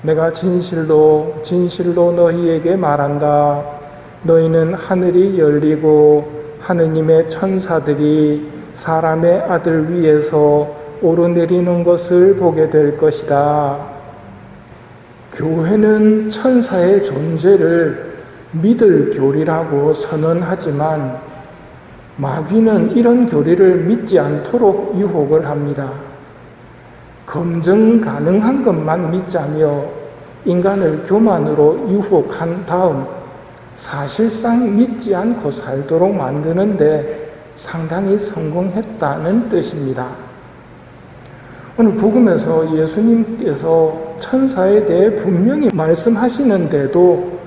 내가 진실로 진실로 너희에게 말한다. 너희는 하늘이 열리고 하느님의 천사들이 사람의 아들 위에서 오르내리는 것을 보게 될 것이다. 교회는 천사의 존재를 믿을 교리라고 선언하지만 마귀는 이런 교리를 믿지 않도록 유혹을 합니다. 검증 가능한 것만 믿자며 인간을 교만으로 유혹한 다음 사실상 믿지 않고 살도록 만드는데 상당히 성공했다는 뜻입니다. 오늘 복음에서 예수님께서 천사에 대해 분명히 말씀하시는데도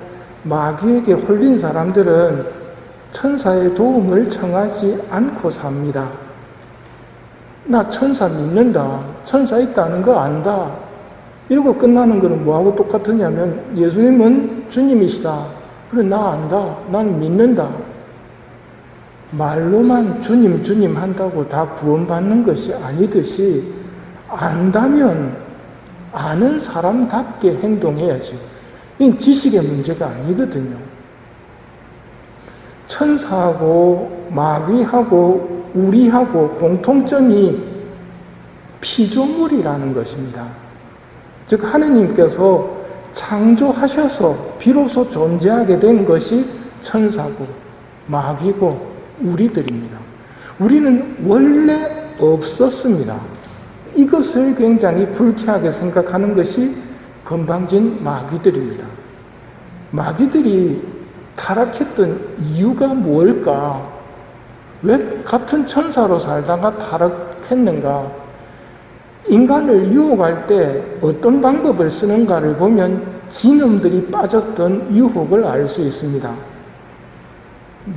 마귀에게 홀린 사람들은 천사의 도움을 청하지 않고 삽니다. 나 천사 믿는다. 천사 있다는 거 안다. 이러고 끝나는 거는 뭐하고 똑같으냐면 예수님은 주님이시다. 그래 나 안다. 나는 믿는다. 말로만 주님 주님 한다고 다 구원받는 것이 아니듯이 안다면 아는 사람답게 행동해야지. 이건 지식의 문제가 아니거든요. 천사하고 마귀하고 우리하고 공통점이 피조물이라는 것입니다. 즉 하느님께서 창조하셔서 비로소 존재하게 된 것이 천사고 마귀고 우리들입니다. 우리는 원래 없었습니다. 이것을 굉장히 불쾌하게 생각하는 것이 건방진 마귀들입니다. 마귀들이 타락했던 이유가 뭘까? 왜 같은 천사로 살다가 타락했는가? 인간을 유혹할 때 어떤 방법을 쓰는가를 보면 지놈들이 빠졌던 유혹을 알 수 있습니다.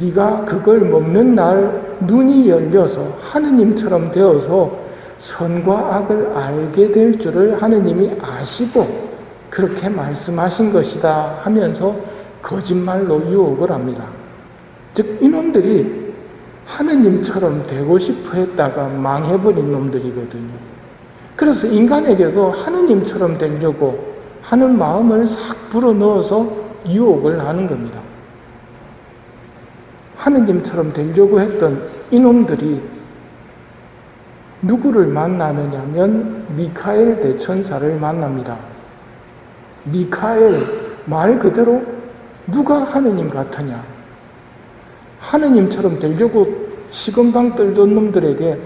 네가 그걸 먹는 날 눈이 열려서 하느님처럼 되어서 선과 악을 알게 될 줄을 하느님이 아시고 그렇게 말씀하신 것이다 하면서 거짓말로 유혹을 합니다. 즉 이놈들이 하느님처럼 되고 싶어 했다가 망해버린 놈들이거든요. 그래서 인간에게도 하느님처럼 되려고 하는 마음을 싹 불어넣어서 유혹을 하는 겁니다. 하느님처럼 되려고 했던 이놈들이 누구를 만나느냐면 미카엘 대천사를 만납니다. 미카엘 말 그대로 누가 하느님 같으냐? 하느님처럼 되려고 시건방 떨던 놈들에게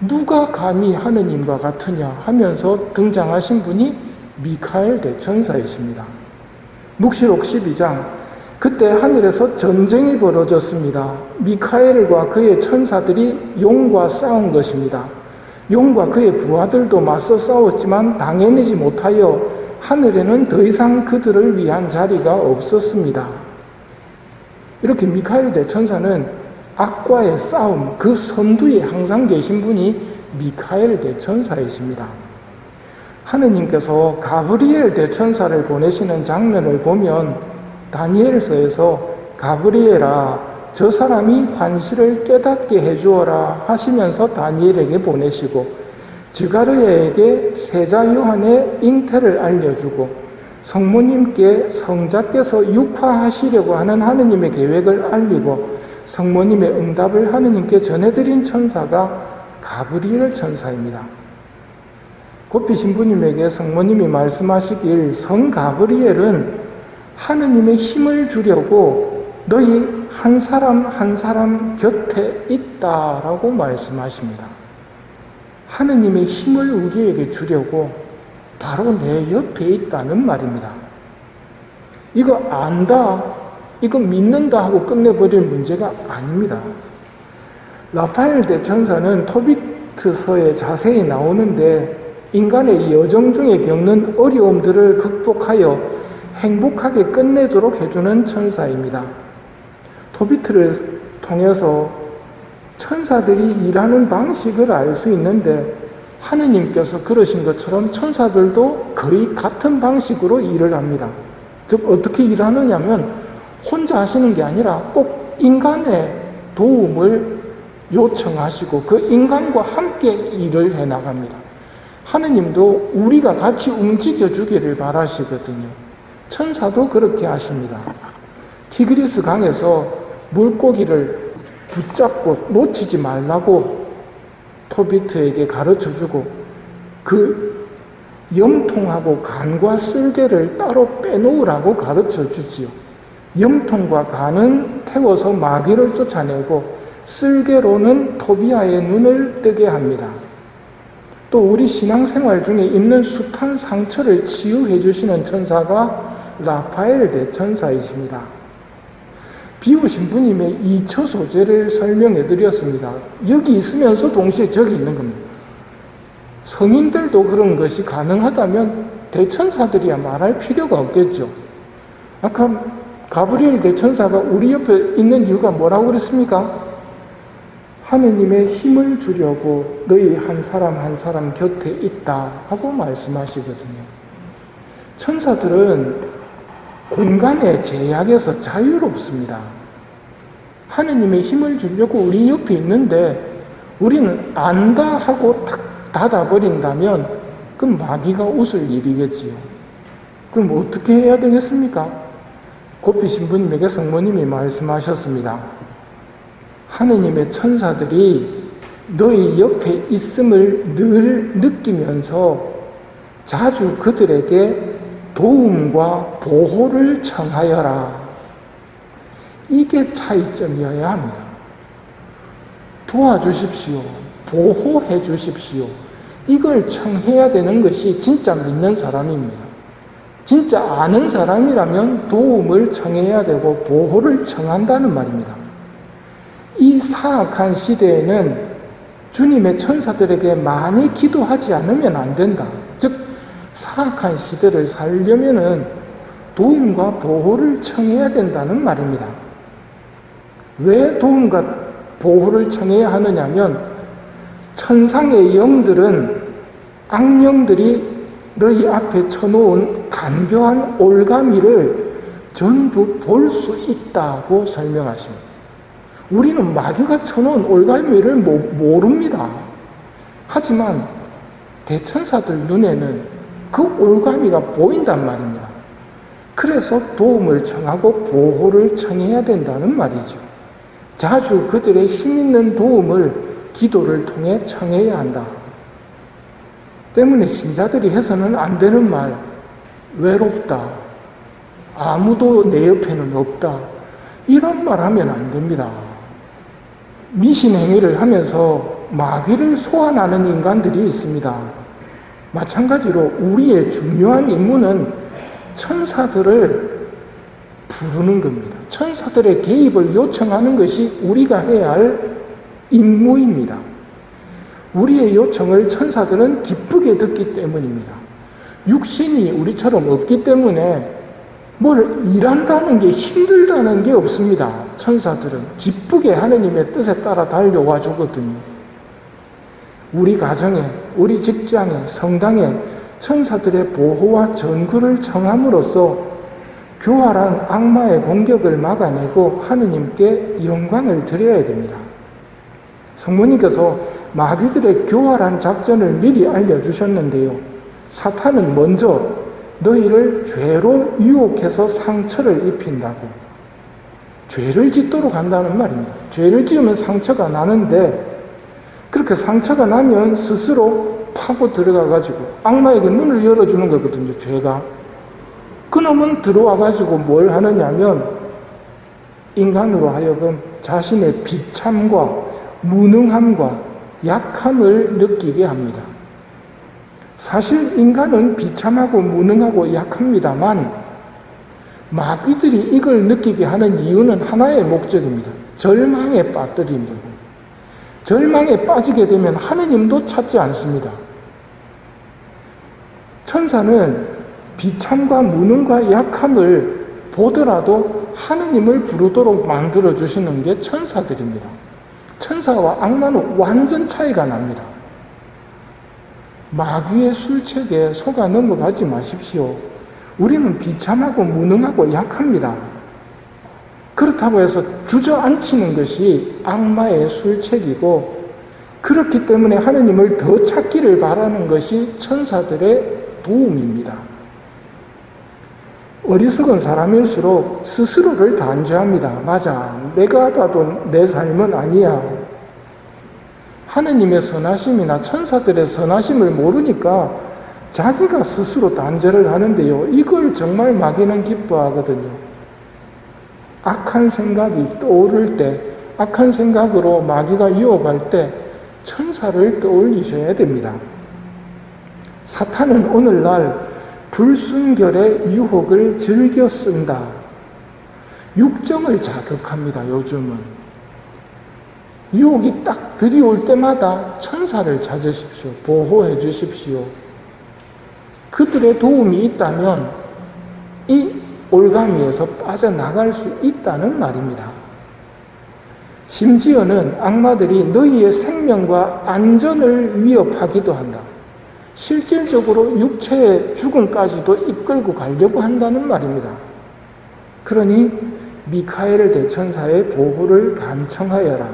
누가 감히 하느님과 같으냐 하면서 등장하신 분이 미카엘 대천사이십니다. 묵시록 12장 그때 하늘에서 전쟁이 벌어졌습니다. 미카엘과 그의 천사들이 용과 싸운 것입니다. 용과 그의 부하들도 맞서 싸웠지만 당해내지 못하여 하늘에는 더 이상 그들을 위한 자리가 없었습니다. 이렇게 미카엘 대천사는 악과의 싸움, 그 선두에 항상 계신 분이 미카엘 대천사이십니다. 하느님께서 가브리엘 대천사를 보내시는 장면을 보면 다니엘서에서 가브리엘아 저 사람이 환시를 깨닫게 해주어라 하시면서 다니엘에게 보내시고 지가르야에게 세자 요한의 잉태를 알려주고 성모님께 성자께서 육화하시려고 하는 하느님의 계획을 알리고 성모님의 응답을 하느님께 전해드린 천사가 가브리엘 천사입니다. 곧비 신부님에게 성모님이 말씀하시길 성 가브리엘은 하느님의 힘을 주려고 너희 한 사람 한 사람 곁에 있다라고 말씀하십니다. 하느님의 힘을 우리에게 주려고 바로 내 옆에 있다는 말입니다. 이거 안다, 이거 믿는다 하고 끝내버릴 문제가 아닙니다. 라파엘 대천사는 토비트서에 자세히 나오는데 인간의 여정 중에 겪는 어려움들을 극복하여 행복하게 끝내도록 해주는 천사입니다. 토비트를 통해서 천사들이 일하는 방식을 알 수 있는데 하느님께서 그러신 것처럼 천사들도 거의 같은 방식으로 일을 합니다. 즉 어떻게 일하느냐면 혼자 하시는 게 아니라 꼭 인간의 도움을 요청하시고 그 인간과 함께 일을 해나갑니다. 하느님도 우리가 같이 움직여 주기를 바라시거든요. 천사도 그렇게 하십니다. 티그리스 강에서 물고기를 붙잡고 놓치지 말라고 토비트에게 가르쳐 주고 그 염통하고 간과 쓸개를 따로 빼놓으라고 가르쳐 주지요. 염통과 간은 태워서 마귀를 쫓아내고 쓸개로는 토비아의 눈을 뜨게 합니다. 또 우리 신앙생활 중에 있는 숱한 상처를 치유해 주시는 천사가 라파엘 대천사이십니다. 비오신 분임의 2처 소재를 설명해 드렸습니다. 여기 있으면서 동시에 저기 있는 겁니다. 성인들도 그런 것이 가능하다면 대천사들이야 말할 필요가 없겠죠. 아까 가브리엘 대천사가 우리 옆에 있는 이유가 뭐라고 그랬습니까? 하느님의 힘을 주려고 너희 한 사람 한 사람 곁에 있다 하고 말씀하시거든요. 천사들은 공간의 제약에서 자유롭습니다. 하느님의 힘을 주려고 우리 옆에 있는데 우리는 안다 하고 탁 닫아버린다면 그럼 마귀가 웃을 일이겠지요. 그럼 어떻게 해야 되겠습니까? 고피 신부님에게 성모님이 말씀하셨습니다. 하느님의 천사들이 너희 옆에 있음을 늘 느끼면서 자주 그들에게 도움과 보호를 청하여라. 이게 차이점이어야 합니다. 도와주십시오. 보호해 주십시오. 이걸 청해야 되는 것이 진짜 믿는 사람입니다. 진짜 아는 사람이라면 도움을 청해야 되고 보호를 청한다는 말입니다. 이 사악한 시대에는 주님의 천사들에게 많이 기도하지 않으면 안 된다. 즉 사악한 시대를 살려면은 도움과 보호를 청해야 된다는 말입니다. 왜 도움과 보호를 청해야 하느냐면 천상의 영들은 악령들이 너희 앞에 쳐놓은 간교한 올가미를 전부 볼 수 있다고 설명하십니다. 우리는 마귀가 쳐놓은 올가미를 모릅니다. 하지만 대천사들 눈에는 그 올가미가 보인단 말입니다. 그래서 도움을 청하고 보호를 청해야 된다는 말이죠. 자주 그들의 힘있는 도움을 기도를 통해 청해야 한다. 때문에 신자들이 해서는 안 되는 말, 외롭다, 아무도 내 옆에는 없다, 이런 말 하면 안 됩니다. 미신 행위를 하면서 마귀를 소환하는 인간들이 있습니다. 마찬가지로 우리의 중요한 임무는 천사들을 부르는 겁니다. 천사들의 개입을 요청하는 것이 우리가 해야 할 임무입니다. 우리의 요청을 천사들은 기쁘게 듣기 때문입니다. 육신이 우리처럼 없기 때문에 뭘 일한다는 게 힘들다는 게 없습니다. 천사들은 기쁘게 하느님의 뜻에 따라 달려와 주거든요. 우리 가정에, 우리 직장에, 성당에 천사들의 보호와 전구를 청함으로써 교활한 악마의 공격을 막아내고 하느님께 영광을 드려야 됩니다. 성모님께서 마귀들의 교활한 작전을 미리 알려주셨는데요. 사탄은 먼저 너희를 죄로 유혹해서 상처를 입힌다고. 죄를 짓도록 한다는 말입니다. 죄를 지으면 상처가 나는데 그렇게 상처가 나면 스스로 파고 들어가가지고 악마에게 눈을 열어주는 거거든요. 죄가. 그놈은 들어와가지고 뭘 하느냐면 인간으로 하여금 자신의 비참과 무능함과 약함을 느끼게 합니다. 사실 인간은 비참하고 무능하고 약합니다만 마귀들이 이걸 느끼게 하는 이유는 하나의 목적입니다. 절망에 빠뜨리는 거고, 절망에 빠지게 되면 하느님도 찾지 않습니다. 천사는 비참과 무능과 약함을 보더라도 하느님을 부르도록 만들어주시는 게 천사들입니다. 천사와 악마는 완전 차이가 납니다. 마귀의 술책에 속아 넘어가지 마십시오. 우리는 비참하고 무능하고 약합니다. 그렇다고 해서 주저앉히는 것이 악마의 술책이고 그렇기 때문에 하느님을 더 찾기를 바라는 것이 천사들의 도움입니다. 어리석은 사람일수록 스스로를 단죄합니다. 맞아, 내가 봐도 내 삶은 아니야. 하느님의 선하심이나 천사들의 선하심을 모르니까 자기가 스스로 단죄를 하는데요. 이걸 정말 마귀는 기뻐하거든요. 악한 생각이 떠오를 때, 악한 생각으로 마귀가 유혹할 때 천사를 떠올리셔야 됩니다. 사탄은 오늘날 불순결의 유혹을 즐겨 쓴다. 육정을 자극합니다. 요즘은. 유혹이 딱 들이올 때마다 천사를 찾으십시오. 보호해 주십시오. 그들의 도움이 있다면 이 올가미에서 빠져나갈 수 있다는 말입니다. 심지어는 악마들이 너희의 생명과 안전을 위협하기도 한다. 실질적으로 육체의 죽음까지도 이끌고 가려고 한다는 말입니다. 그러니 미카엘 대천사의 보호를 간청하여라.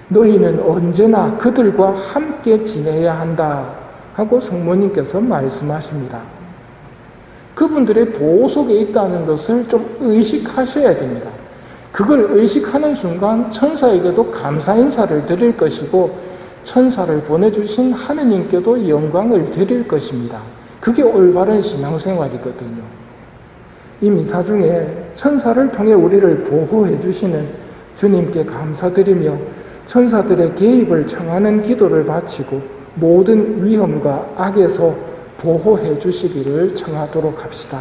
너희는 언제나 그들과 함께 지내야 한다 하고 성모님께서 말씀하십니다. 그분들의 보호 속에 있다는 것을 좀 의식하셔야 됩니다. 그걸 의식하는 순간 천사에게도 감사 인사를 드릴 것이고 천사를 보내주신 하느님께도 영광을 드릴 것입니다. 그게 올바른 신앙생활이거든요. 이 미사 중에 천사를 통해 우리를 보호해 주시는 주님께 감사드리며 천사들의 개입을 청하는 기도를 바치고 모든 위험과 악에서 보호해 주시기를 청하도록 합시다.